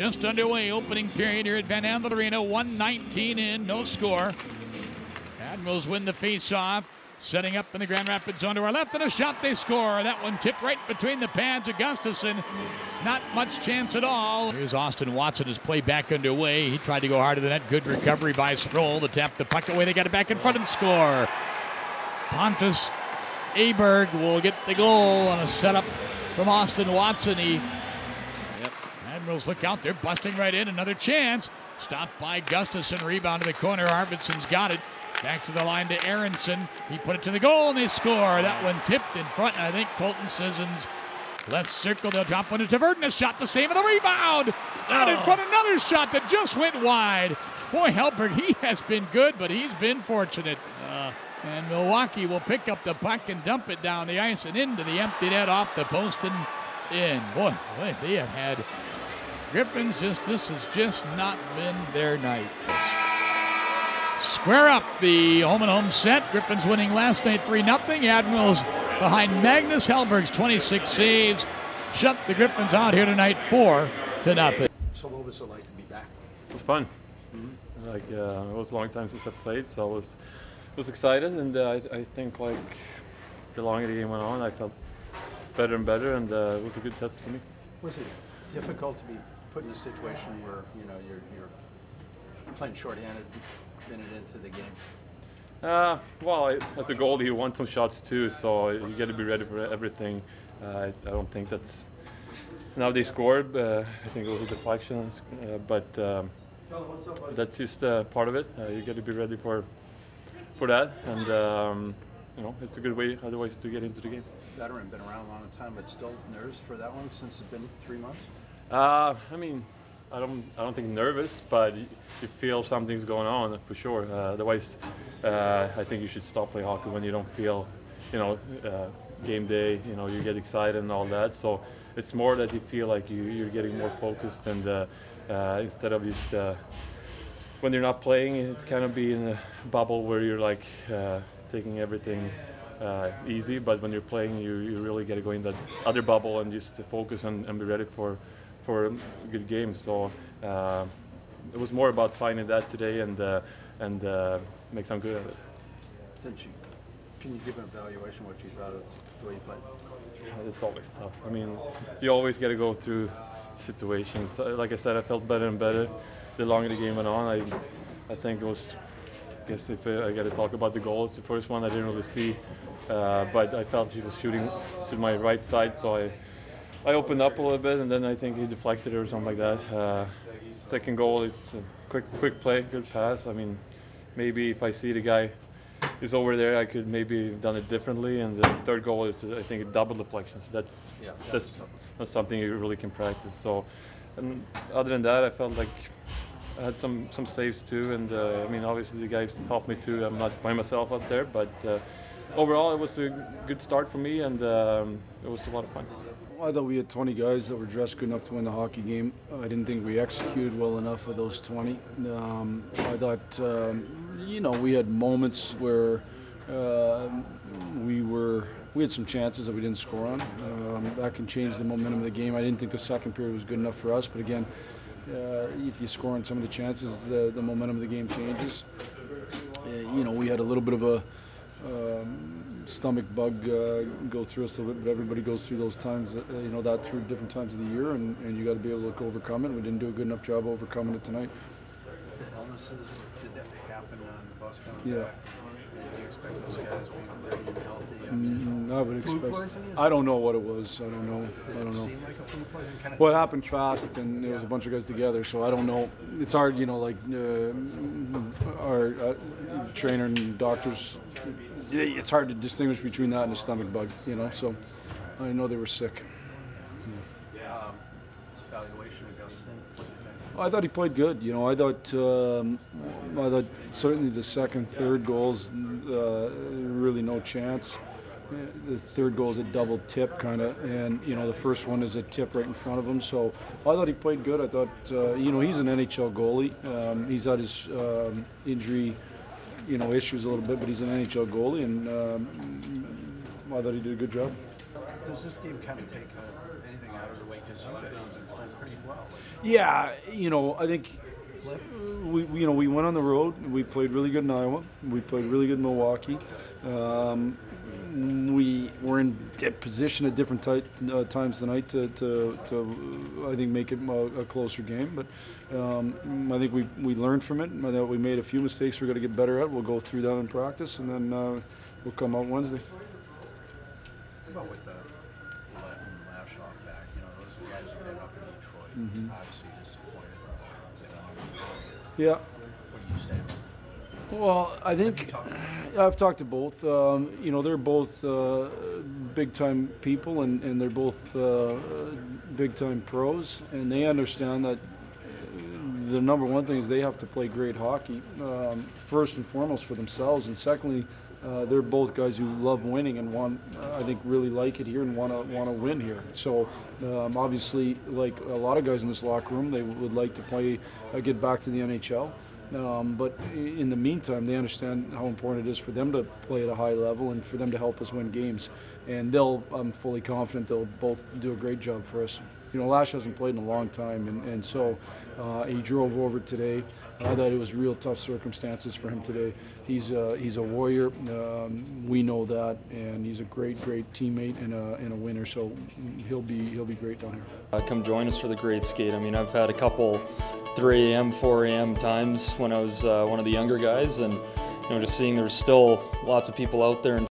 Just underway, opening period here at Van Andel Arena. 1:19 in, no score. Admirals win the face-off. Setting up in the Grand Rapids zone to our left, and a shot, they score. That one tipped right between the pads of Gustafsson. Not much chance at all. Here's Austin Watson, his play back underway. He tried to go harder than that. Good recovery by Sproul to tap the puck away. They got it back in front and score. Pontus Åberg will get the goal on a setup from Austin Watson. Admirals look out, they're busting right in. Another chance. Stopped by Gustafsson, rebound to the corner. Arvidsson's got it. Back to the line to Aronson. He put it to the goal and they score. That one tipped in front. I think Colton Sissons. Left circle, they'll drop one to Verdon. A shot the same with a rebound. Out in front, another shot that just went wide. Boy, Helberg, he has been good, but he's been fortunate. And Milwaukee will pick up the puck and dump it down the ice and into the empty net off the post and in. Boy, they have had Griffins. This has just not been their night. Square up the home-and-home set. Griffins winning last night 3-0. Admirals behind Magnus Helberg's 26 saves. Shut the Griffins out here tonight 4-0. So what was it like to be back? It was fun. Like it was a long time since I played, so I was excited, and I think like the longer the game went on, I felt better and better, and it was a good test for me. Was it difficult to be put in a situation where you're playing shorthanded, minute into the game? Well, as a goalie, you want some shots too, so you got to be ready for everything. I don't think that's. Now they scored. I think it was a deflection, but that's just part of it. You got to be ready for that, and it's a good way otherwise to get into the game. Veteran, been around a long time, but still nervous for that one since it's been 3 months. I mean, I don't think nervous, but you feel something's going on for sure. Otherwise, I think you should stop playing hockey when you don't feel, game day. You get excited and all that. So it's more that you feel like you're getting more focused, and instead of just when you're not playing, it's kind of be in a bubble where you're like taking everything easy. But when you're playing, you really got to go in that other bubble and just focus and be ready for a good game. So it was more about finding that today and make some good of it. Can you give an evaluation what you thought of the way you played? It's always tough. I mean, you always got to go through situations. Like I said, I felt better and better the longer the game went on. I think it was. I guess if I got to talk about the goals, the first one I didn't really see, but I felt he was shooting to my right side, so I opened up a little bit, and then I think he deflected it or something like that. Second goal, it's a quick play, good pass. I mean, maybe if I see the guy is over there, I could maybe have done it differently. And the third goal is, I think, a double deflection. So that's not something you really can practice. So, and other than that, I felt like I had some saves too. And I mean, obviously the guys helped me too. I'm not by myself out there, but overall it was a good start for me, and it was a lot of fun. I thought we had 20 guys that were dressed good enough to win the hockey game. I didn't think we executed well enough of those 20. I thought, we had moments where we had some chances that we didn't score on. That can change the momentum of the game. I didn't think the second period was good enough for us, but again, if you score on some of the chances, the momentum of the game changes. We had a little bit of a stomach bug go through us a little bit. Everybody goes through those times, that through different times of the year, and you got to be able to overcome it. We didn't do a good enough job overcoming it tonight. The illnesses, did that happen on the bus coming Yeah. back? And do you expect those guys to be ready and healthy? I would expect. I don't know what it was. I don't know. Did it seem like a food poisoning kind of? Well, it happened fast, and there was a bunch of guys together, so I don't know. It's hard, our trainer and doctors. It's hard to distinguish between that and a stomach bug, so I know they were sick. Evaluation of Gustafsson? I thought he played good. I thought certainly the second, third goals, really no chance. The third goal is a double tip kind of, and the first one is a tip right in front of him. So I thought he played good. I thought he's an NHL goalie. He's had his injury issues a little bit, but he's an NHL goalie, and I thought he did a good job. Does this game kind of take anything out of the way because you guys have been playing pretty well. Yeah, I think we went on the road. We played really good in Iowa. We played really good in Milwaukee. We were in position at different times tonight to I think make it a closer game. But I think we learned from it. I think we made a few mistakes we're going to get better at. We'll go through that in practice, and then we'll come out Wednesday. What about with Lashoff back? Those guys have been up in Detroit. Obviously disappointed. Yeah. What do you say? Well, I think I've talked to both. They're both big-time people, and they're both big-time pros, and they understand that the number one thing is they have to play great hockey, first and foremost for themselves, and secondly, they're both guys who love winning and I think, really like it here and want to win here. So, obviously, like a lot of guys in this locker room, they would like to get back to the NHL. But in the meantime, they understand how important it is for them to play at a high level and for them to help us win games. And I'm fully confident they'll both do a great job for us. Lash hasn't played in a long time, and so he drove over today. I thought it was real tough circumstances for him today. He's a warrior. We know that, and he's a great teammate and a winner. So he'll be great down here. Come join us for the great skate. I mean, I've had a couple 3 a.m., 4 a.m. times when I was one of the younger guys, and just seeing there was still lots of people out there.